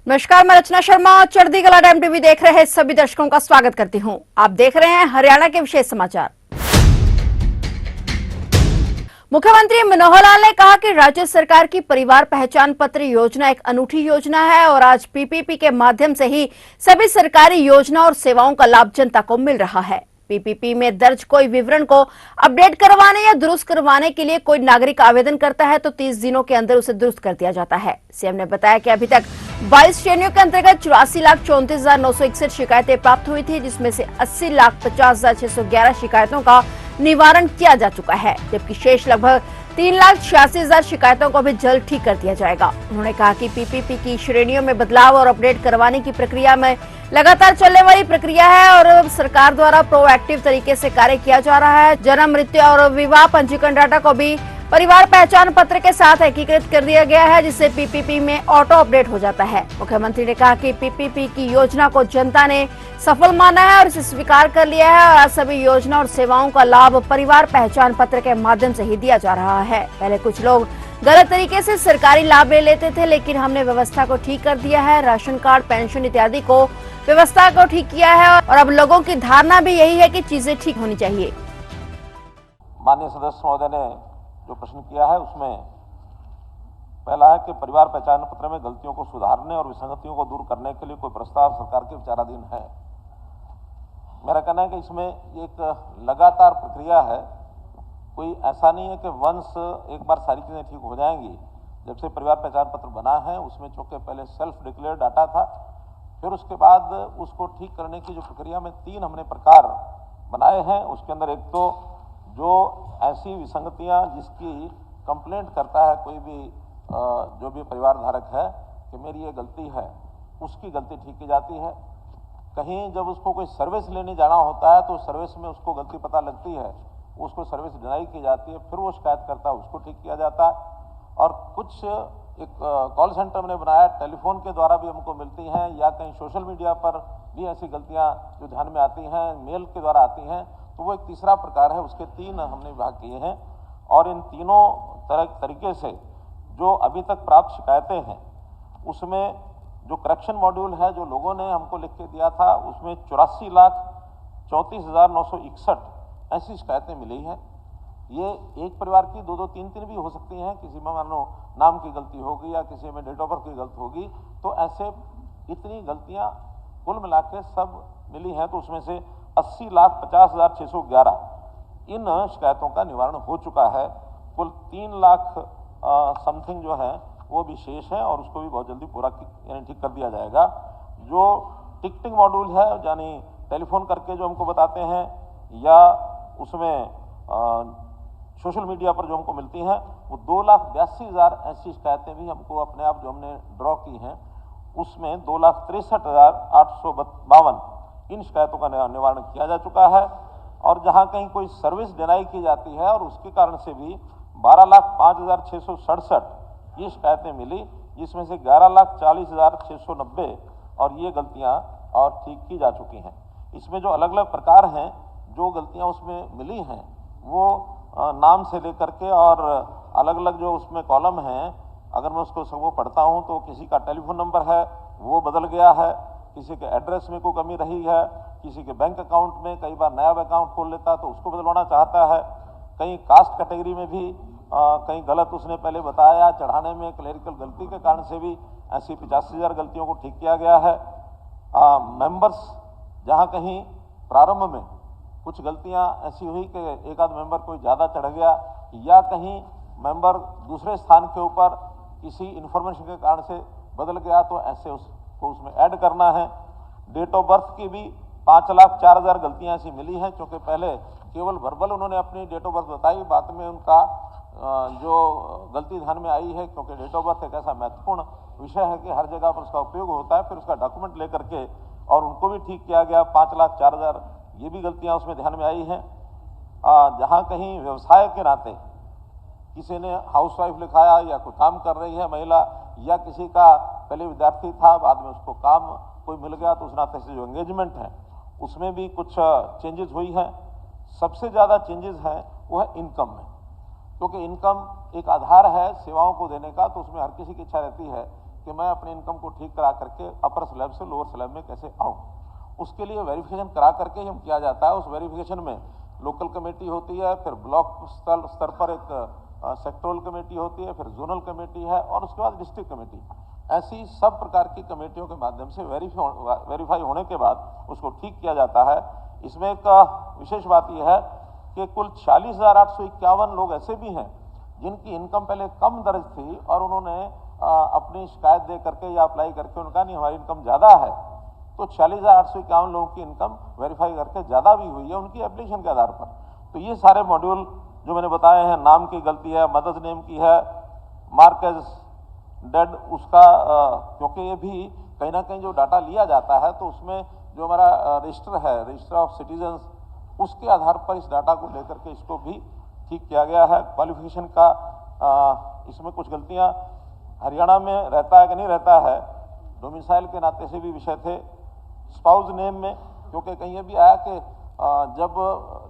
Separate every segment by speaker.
Speaker 1: नमस्कार, मैं रचना शर्मा चढ़ती कला टाइम टीवी देख रहे सभी दर्शकों का स्वागत करती हूं। आप देख रहे हैं हरियाणा के विशेष समाचार। मुख्यमंत्री मनोहर लाल ने कहा कि राज्य सरकार की परिवार पहचान पत्र योजना एक अनूठी योजना है और आज पीपीपी के माध्यम से ही सभी सरकारी योजना और सेवाओं का लाभ जनता को मिल रहा है। पीपीपी में दर्ज कोई विवरण को अपडेट करवाने या दुरुस्त करवाने के लिए कोई नागरिक आवेदन करता है तो 30 दिनों के अंदर उसे दुरुस्त कर दिया जाता है। सीएम ने बताया कि अभी तक 22 श्रेणियों के अंतर्गत 84,34,961 शिकायतें प्राप्त हुई थी, जिसमें से 80,50,611 शिकायतों का निवारण किया जा चुका है, जबकि शेष लगभग 3,86,000 शिकायतों को भी जल्द ठीक कर दिया जाएगा। उन्होंने कहा कि पीपीपी की श्रेणियों में बदलाव और अपडेट करवाने की प्रक्रिया में लगातार चलने वाली प्रक्रिया है और सरकार द्वारा प्रोएक्टिव तरीके से कार्य किया जा रहा है। जन्म, मृत्यु और विवाह पंजीकरण डाटा को भी परिवार पहचान पत्र के साथ एकीकृत कर दिया गया है, जिससे पीपीपी में ऑटो अपडेट हो जाता है। मुख्यमंत्री ने कहा कि पीपीपी की योजना को जनता ने सफल माना है और इसे स्वीकार कर लिया है और आज सभी योजना और सेवाओं का लाभ परिवार पहचान पत्र के माध्यम से ही दिया जा रहा है। पहले कुछ लोग गलत तरीके से सरकारी लाभ ले लेते थे, लेकिन हमने व्यवस्था को ठीक कर दिया है। राशन कार्ड, पेंशन इत्यादि को व्यवस्था को ठीक किया है और अब लोगों की धारणा भी यही है कि चीजें ठीक होनी चाहिए।
Speaker 2: माननीय सदस्य महोदय ने जो प्रश्न किया है उसमें पहला है कि परिवार पहचान पत्र में गलतियों को सुधारने और विसंगतियों को दूर करने के लिए कोई प्रस्ताव सरकार के विचाराधीन है। मेरा कहना है कि इसमें एक लगातार प्रक्रिया है। कोई ऐसा नहीं है कि वंश एक बार सारी चीजें ठीक हो जाएंगी। जब से परिवार पहचान पत्र बना है उसमें चूंकि पहले सेल्फ डिक्लेयर डाटा था, फिर उसके बाद उसको ठीक करने की जो प्रक्रिया में 3 हमने प्रकार बनाए हैं। उसके अंदर एक तो जो ऐसी विसंगतियां जिसकी कंप्लेंट करता है कोई भी जो भी परिवार धारक है कि मेरी ये गलती है, उसकी गलती ठीक की जाती है। कहीं जब उसको कोई सर्विस लेने जाना होता है तो सर्विस में उसको गलती पता लगती है, उसको सर्विस डिनाई की जाती है, फिर वो शिकायत करता है, उसको ठीक किया जाता है। और कुछ एक कॉल सेंटर हमने बनाया, टेलीफोन के द्वारा भी हमको मिलती हैं या कहीं सोशल मीडिया पर भी ऐसी गलतियां जो ध्यान में आती हैं, मेल के द्वारा आती हैं, तो वो एक तीसरा प्रकार है। उसके 3 हमने विभाग किए हैं और इन तीनों तरीके से जो अभी तक प्राप्त शिकायतें हैं उसमें जो करेक्शन मॉड्यूल है जो लोगों ने हमको लिख के दिया था उसमें 84,34,961 ऐसी शिकायतें मिली हैं। ये एक परिवार की 2-2, 3-3 भी हो सकती हैं। किसी में मानो नाम की गलती होगी या किसी में डेट ऑफ बर्थ की गलती होगी, तो ऐसे इतनी गलतियां कुल मिला के सब मिली हैं। तो उसमें से 80,50,611 इन शिकायतों का निवारण हो चुका है। कुल 3 लाख समथिंग जो है वो भी शेष है और उसको भी बहुत जल्दी पूरा यानी ठीक कर दिया जाएगा। जो टिकटिंग मॉड्यूल है यानी टेलीफोन करके जो हमको बताते हैं या उसमें सोशल मीडिया पर जो हमको मिलती हैं, वो 2,82,000 ऐसी शिकायतें भी हमको अपने आप जो हमने ड्रॉ की हैं उसमें 2,63,852 इन शिकायतों का निवारण किया जा चुका है। और जहां कहीं कोई सर्विस डिनाई की जाती है और उसके कारण से भी 12,05,667 ये शिकायतें मिली, जिसमें से 11,40,690 और ये गलतियां और ठीक की जा चुकी हैं। इसमें जो अलग अलग प्रकार हैं जो गलतियां उसमें मिली हैं वो नाम से लेकर के और अलग अलग जो उसमें कॉलम हैं, अगर मैं उसको सबको पढ़ता हूं तो किसी का टेलीफोन नंबर है वो बदल गया है, किसी के एड्रेस में कोई कमी रही है, किसी के बैंक अकाउंट में कई बार नया अकाउंट खोल लेता है तो उसको बदलवाना चाहता है, कहीं कास्ट कैटेगरी में भी कहीं गलत उसने पहले बताया, चढ़ाने में क्लेरिकल गलती के कारण से भी ऐसी 85,000 गलतियों को ठीक किया गया है। मेंबर्स जहां कहीं प्रारंभ में कुछ गलतियां ऐसी हुई कि एक आध मेंबर कोई ज़्यादा चढ़ गया या कहीं मेंबर दूसरे स्थान के ऊपर किसी इंफॉर्मेशन के कारण से बदल गया, तो ऐसे उसको उसमें ऐड करना है। डेट ऑफ बर्थ की भी 5,04,000 गलतियां ऐसी मिली हैं, क्योंकि पहले केवल वर्बल उन्होंने अपनी डेट ऑफ बर्थ बताई, बाद में उनका जो गलती ध्यान में आई है, क्योंकि डेट ऑफ बर्थ एक ऐसा महत्वपूर्ण विषय है कि हर जगह पर उसका उपयोग होता है, फिर उसका डॉक्यूमेंट लेकर के और उनको भी ठीक किया गया। 5,04,000 ये भी गलतियां उसमें ध्यान में आई हैं। जहां कहीं व्यवसाय के नाते किसी ने हाउसवाइफ लिखाया या कोई काम कर रही है महिला, या किसी का पहले विद्यार्थी था बाद में उसको काम कोई मिल गया, तो उस नाते से जो एंगेजमेंट है उसमें भी कुछ चेंजेस हुई हैं। सबसे ज़्यादा चेंजेस हैं वो है इनकम में, क्योंकि इनकम एक आधार है सेवाओं को देने का, तो उसमें हर किसी की इच्छा रहती है कि कि मैं अपनी इनकम को ठीक करा करके अपर स्लैब से लोअर स्लैब में कैसे आऊँ। उसके लिए वेरिफिकेशन करा करके हम किया जाता है। उस वेरिफिकेशन में लोकल कमेटी होती है, फिर ब्लॉक स्तर पर एक सेक्टोरल कमेटी होती है, फिर जोनल कमेटी है और उसके बाद डिस्ट्रिक्ट कमेटी। ऐसी सब प्रकार की कमेटियों के माध्यम से वेरीफाई होने के बाद उसको ठीक किया जाता है। इसमें एक विशेष बात यह है कि कुल 46,851 लोग ऐसे भी हैं जिनकी इनकम पहले कम दर्ज थी और उन्होंने अपनी शिकायत दे करके या अप्लाई करके उनका नहीं हमारी इनकम ज़्यादा है, तो 46,851 लोगों की इनकम वेरीफाई करके ज़्यादा भी हुई है उनकी एप्लीकेशन के आधार पर। तो ये सारे मॉड्यूल जो मैंने बताए हैं, नाम की गलती है, मदर्स नेम की है, मार्क एज डेड उसका, क्योंकि ये भी कहीं ना कहीं जो डाटा लिया जाता है तो उसमें जो हमारा रजिस्टर है, रजिस्टर ऑफ सिटीजन्स, उसके आधार पर इस डाटा को लेकर के इसको भी ठीक किया गया है। क्वालिफिकेशन का इसमें कुछ गलतियां हरियाणा में रहता है कि नहीं रहता है, डोमिसाइल के नाते से भी विषय थे। स्पाउस नेम में क्योंकि कहीं ये भी आया कि जब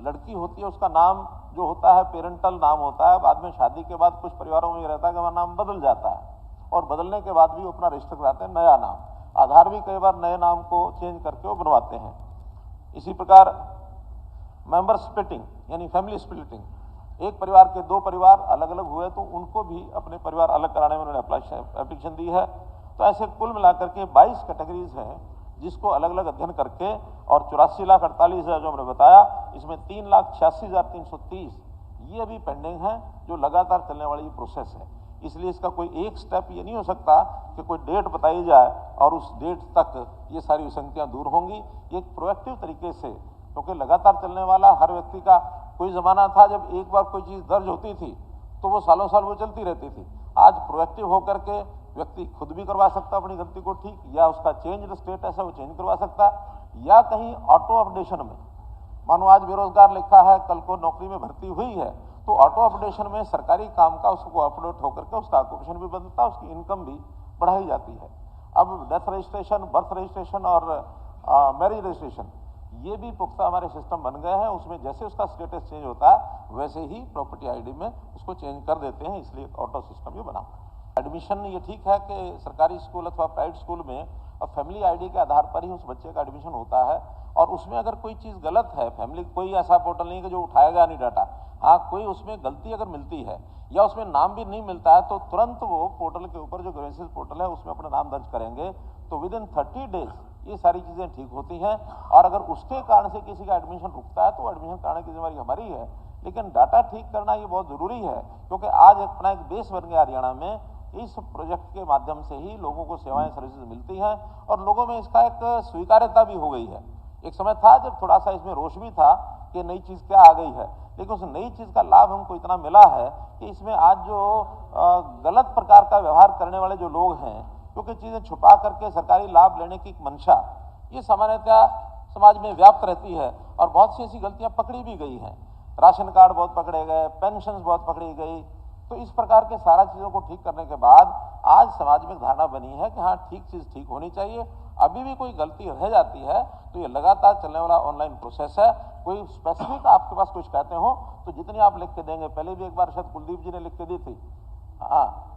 Speaker 2: लड़की होती है उसका नाम जो होता है पेरेंटल नाम होता है, बाद में शादी के बाद कुछ परिवारों में ये रहता है कि हमारा नाम बदल जाता है और बदलने के बाद भी वो अपना रजिस्टर कराते हैं नया नाम। आधार भी कई बार नए नाम को चेंज करके वो बनवाते हैं। इसी प्रकार मेंबर स्प्लिटिंग यानी फैमिली स्प्लिटिंग, एक परिवार के दो परिवार अलग अलग हुए तो उनको भी अपने परिवार अलग कराने में उन्होंने एप्लीकेशन दी है। तो ऐसे कुल मिलाकर के 22 कैटेगरीज हैं जिसको अलग अलग अध्ययन करके, और 84,48,000 जो हमने बताया, इसमें 3,86,330 ये अभी पेंडिंग है जो लगातार चलने वाली प्रोसेस है। इसलिए इसका कोई एक स्टेप ये नहीं हो सकता कि कोई डेट बताई जाए और उस डेट तक ये सारी विसंगतियां दूर होंगी। ये एक प्रोएक्टिव तरीके से, क्योंकि लगातार चलने वाला हर व्यक्ति का कोई ज़माना था जब एक बार कोई चीज़ दर्ज होती थी तो वो सालों साल वो चलती रहती थी। आज प्रोएक्टिव होकर के व्यक्ति खुद भी करवा सकता अपनी गलती को ठीक, या उसका चेंज स्टेटस है वो चेंज करवा सकता, या कहीं ऑटो अपडेशन में, मानो आज बेरोजगार लिखा है, कल को नौकरी में भर्ती हुई है तो ऑटो अपडेशन में सरकारी काम का उसको अपडेट होकर के उसका ऑक्यूपेशन भी बदलता है, उसकी इनकम भी बढ़ाई जाती है। अब डेथ रजिस्ट्रेशन, बर्थ रजिस्ट्रेशन और मैरिज रजिस्ट्रेशन ये भी पुख्ता हमारे सिस्टम बन गए हैं। उसमें जैसे उसका स्टेटस चेंज होता है वैसे ही प्रॉपर्टी आईडी में उसको चेंज कर देते हैं, इसलिए ऑटो सिस्टम ये बना। एडमिशन ये ठीक है कि सरकारी स्कूल अथवा प्राइवेट स्कूल में अब फैमिली आईडी के आधार पर ही उस बच्चे का एडमिशन होता है, और उसमें अगर कोई चीज़ गलत है, फैमिली कोई ऐसा पोर्टल नहीं कि जो उठाएगा नहीं डाटा, हाँ कोई उसमें गलती अगर मिलती है या उसमें नाम भी नहीं मिलता है तो तुरंत वो पोर्टल के ऊपर जो ग्रेसेस पोर्टल है उसमें अपना नाम दर्ज करेंगे तो विद इन 30 डेज ये सारी चीज़ें ठीक होती हैं। और अगर उसके कारण से किसी का एडमिशन रुकता है तो एडमिशन कराने की जिम्मेदारी हमारी है, लेकिन डाटा ठीक करना ये बहुत ज़रूरी है, क्योंकि आज अपना एक बेस बन गया हरियाणा में। इस प्रोजेक्ट के माध्यम से ही लोगों को सेवाएं सर्विसेज मिलती हैं और लोगों में इसका एक स्वीकार्यता भी हो गई है। एक समय था जब थोड़ा सा इसमें रोष भी था कि नई चीज़ क्या आ गई है, लेकिन उस नई चीज़ का लाभ हमको इतना मिला है कि इसमें आज जो गलत प्रकार का व्यवहार करने वाले जो लोग हैं, क्योंकि चीज़ें छुपा करके सरकारी लाभ लेने की एक मंशा ये सामान्यतः समाज में व्याप्त रहती है और बहुत सी ऐसी गलतियां पकड़ी भी गई हैं। राशन कार्ड बहुत पकड़े गए, पेंशन बहुत पकड़ी गई। तो इस प्रकार के सारा चीज़ों को ठीक करने के बाद आज समाज में धारणा बनी है कि हाँ ठीक चीज़ ठीक होनी चाहिए। अभी भी कोई गलती रह जाती है तो ये लगातार चलने वाला ऑनलाइन प्रोसेस है। कोई स्पेसिफिक आपके पास कुछ कहते हो तो जितनी आप लिख के देंगे, पहले भी एक बार शायद कुलदीप जी ने लिख के दी थी, हाँ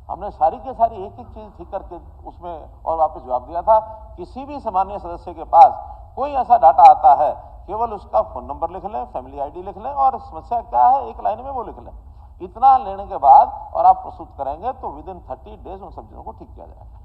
Speaker 2: हमने सारी के सारी एक एक चीज़ ठीक करके उसमें और वापस जवाब दिया था। किसी भी सामान्य सदस्य के पास कोई ऐसा डाटा आता है, केवल उसका फ़ोन नंबर लिख लें, फैमिली आईडी लिख लें और समस्या क्या है एक लाइन में वो लिख लें। इतना लेने के बाद और आप प्रस्तुत करेंगे तो विद इन 30 डेज उन सब चीज़ों को ठीक किया जाएगा।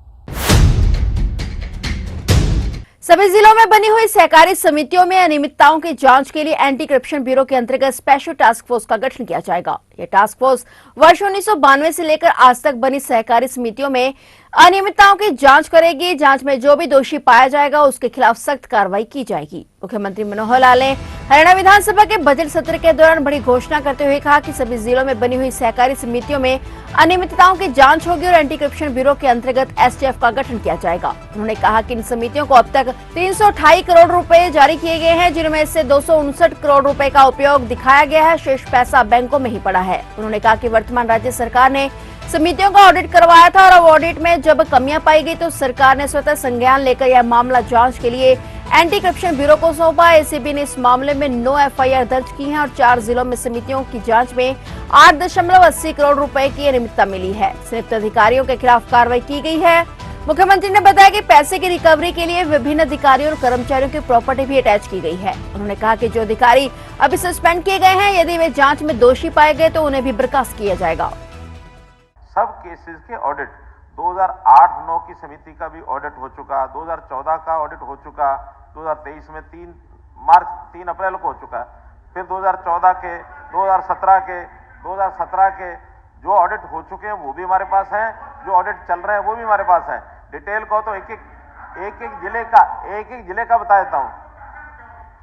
Speaker 1: सभी जिलों में बनी हुई सहकारी समितियों में अनियमितताओं की जांच के लिए एंटी करप्शन ब्यूरो के अंतर्गत स्पेशल टास्क फोर्स का गठन किया जाएगा। यह टास्क फोर्स वर्ष 1992 से लेकर आज तक बनी सहकारी समितियों में अनियमितताओं की जांच करेगी। जांच में जो भी दोषी पाया जाएगा उसके खिलाफ सख्त कार्रवाई की जाएगी। मुख्यमंत्री मनोहर लाल ने हरियाणा विधानसभा के बजट सत्र के दौरान बड़ी घोषणा करते हुए कहा कि सभी जिलों में बनी हुई सहकारी समितियों में अनियमितताओं की जांच होगी और एंटी करप्शन ब्यूरो के अंतर्गत एसटीएफ का गठन किया जाएगा। उन्होंने कहा कि इन समितियों को अब तक 328 करोड़ रुपए जारी किए गए हैं, जिनमें से 259 करोड़ रुपए का उपयोग दिखाया गया है, शेष पैसा बैंकों में ही पड़ा है। उन्होंने कहा कि वर्तमान राज्य सरकार ने समितियों का ऑडिट करवाया था और अब ऑडिट में जब कमियां पाई गई तो सरकार ने स्वतः संज्ञान लेकर यह मामला जांच के लिए एंटी करप्शन ब्यूरो को सौंपा। एसीबी ने इस मामले में 9 एफआईआर दर्ज की हैं और 4 जिलों में समितियों की जांच में 8.80 करोड़ रुपए की अनियमितता मिली है। संयुक्त अधिकारियों के खिलाफ कार्रवाई की गई है। मुख्यमंत्री ने बताया कि पैसे की रिकवरी के लिए विभिन्न अधिकारियों और कर्मचारियों की प्रॉपर्टी भी अटैच की गई है। उन्होंने कहा कि जो अधिकारी अभी सस्पेंड किए गए हैं, यदि वे जांच में दोषी पाए गए तो उन्हें भी बर्खास्त किया जाएगा।
Speaker 2: सब केसेस के ऑडिट 2008-9 की समिति का भी ऑडिट हो चुका, 2014 का ऑडिट हो चुका, 2023 में 3 अप्रैल को हो चुका, फिर 2014 के, 2017 के जो ऑडिट हो चुके हैं वो भी हमारे पास हैं, जो ऑडिट चल रहे हैं वो भी हमारे पास हैं। डिटेल को तो एक एक जिले का बता देता हूं।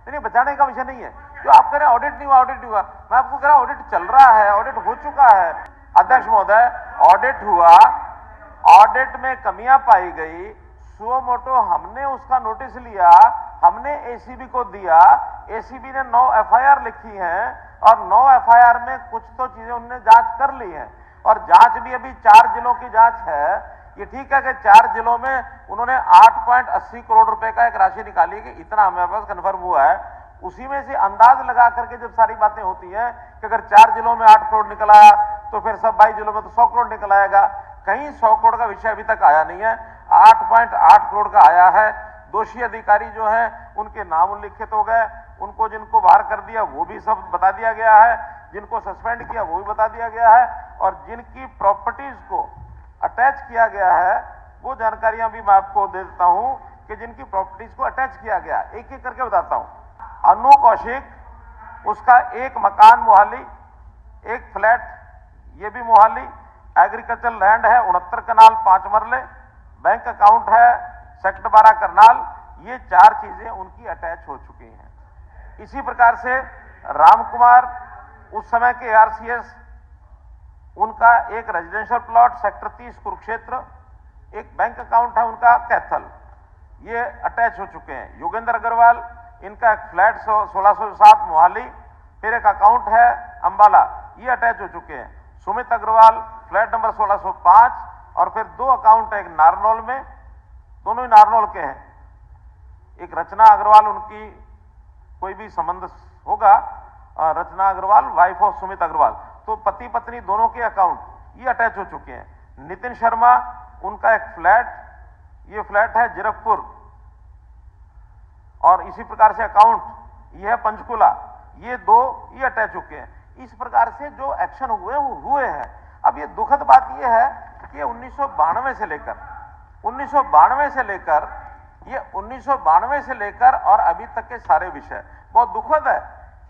Speaker 2: नहीं, बचाने का विषय नहीं है। जो आप कह रहे हैं ऑडिट नहीं हुआ, मैं आपको कह रहा हूं ऑडिट चल रहा है, ऑडिट हो चुका है। अध्यक्ष महोदय, ऑडिट हुआ, ऑडिट में कमियां पाई गई, सुओ मोटो हमने उसका नोटिस लिया, हमने एसीबी को दिया, एसीबी ने 9 एफआईआर लिखी हैं और 9 एफआईआर में कुछ तो चीजें उन्होंने जांच कर ली है और जांच भी अभी 4 जिलों की जांच है। ये ठीक है कि 4 जिलों में उन्होंने 8.80 करोड़ रुपए का एक राशि निकाली कि इतना हमारे पास कन्फर्म हुआ है। उसी में से अंदाज लगा करके जब सारी बातें होती हैं कि अगर 4 जिलों में 8 करोड़ निकल आया तो फिर सब 22 जिलों में तो 100 करोड़ निकल आएगा। कहीं 100 करोड़ का विषय अभी तक आया नहीं है, 8.8 करोड़ का आया है। दोषी अधिकारी जो हैं उनके नाम उल्लिखित हो गए, उनको जिनको बाहर कर दिया वो भी सब बता दिया गया है, जिनको सस्पेंड किया वो भी बता दिया गया है और जिनकी प्रॉपर्टीज को अटैच किया गया है वो जानकारियां भी मैं आपको दे देता हूं कि जिनकी प्रॉपर्टीज को अटैच किया गया, एक एक करके बताता हूं। अनु कौशिक, उसका एक मकान मोहाली, एक फ्लैट ये भी मोहाली, एग्रीकल्चर लैंड है 69 कनाल 5 मरले, बैंक अकाउंट है सेक्टर 12 करनाल। ये 4 चीजें उनकी अटैच हो चुकी हैं। इसी प्रकार से राम कुमार, उस समय के आरसीएस, उनका एक रेजिडेंशियल प्लॉट सेक्टर 30 कुरुक्षेत्र, एक बैंक अकाउंट है उनका कैथल, ये अटैच हो चुके हैं। योगेंद्र अग्रवाल, इनका एक फ्लैट 1607 मोहाली, फिर एक अकाउंट है अंबाला, ये अटैच हो चुके हैं। सुमित अग्रवाल, फ्लैट नंबर 1605 और फिर 2 अकाउंट है, एक नारनौल में, दोनों ही नारनौल के हैं। एक रचना अग्रवाल, उनकी कोई भी संबंध होगा, रचना अग्रवाल वाइफ ऑफ सुमित अग्रवाल, तो पति पत्नी दोनों के अकाउंट ये अटैच हो चुके हैं। नितिन शर्मा, उनका एक फ्लैट, ये फ्लैट है जीरकपुर और इसी प्रकार से अकाउंट ये है पंचकुला, ये 2 ये अटैच हो चुके हैं। इस प्रकार से जो एक्शन हुए वो हुए हैं। अब ये दुखद बात ये है कि 1992 से लेकर और अभी तक के सारे विषय बहुत दुखद है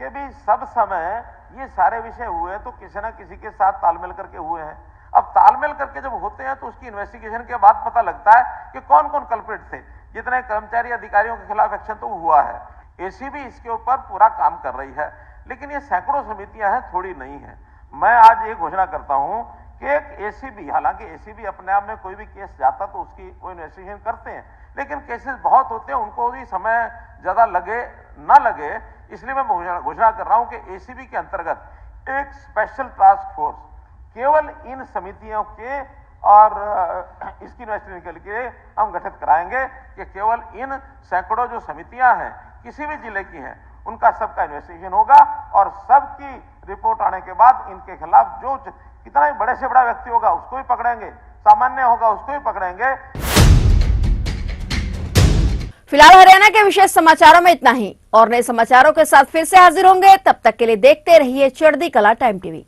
Speaker 2: कि भी सब समय ये सारे विषय हुए तो किसी न किसी के साथ तालमेल करके हुए हैं। अब तालमेल करके जब होते हैं तो उसकी इन्वेस्टिगेशन के बाद पता लगता है कि कौन कौन कल्प्रिट थे। जितने कर्मचारी अधिकारियों के खिलाफ एक्शन तो हुआ है, एसीबी इसके ऊपर पूरा काम कर रही है, लेकिन ये सैकड़ों समितियां हैं, थोड़ी नहीं है। मैं आज ये घोषणा करता हूं कि एक एसीबी, हालांकि एसीबी अपने आप में कोई भी केस जाता तो उसकी कोई इन्वेस्टिगेशन करते हैं, लेकिन केसेस बहुत होते हैं, उनको भी समय ज्यादा लगे ना लगे, इसलिए मैं घोषणा कर रहा हूं कि एसीबी के अंतर्गत एक स्पेशल टास्क फोर्स केवल इन समितियों के और इसकी इन्वेस्टिगेशन के लिए हम गठित कराएंगे कि केवल इन सैकड़ों जो समितियां हैं किसी भी जिले की हैं उनका सबका इन्वेस्टिगेशन होगा और सबकी रिपोर्ट आने के बाद इनके खिलाफ जो कितना ही बड़े से बड़ा व्यक्ति होगा उसको भी पकड़ेंगे, सामान्य होगा उसको भी पकड़ेंगे।
Speaker 1: फिलहाल हरियाणा के विशेष समाचारों में इतना ही और नए समाचारों के साथ फिर से हाजिर होंगे। तब तक के लिए देखते रहिए चढ़ती कला टाइम टीवी।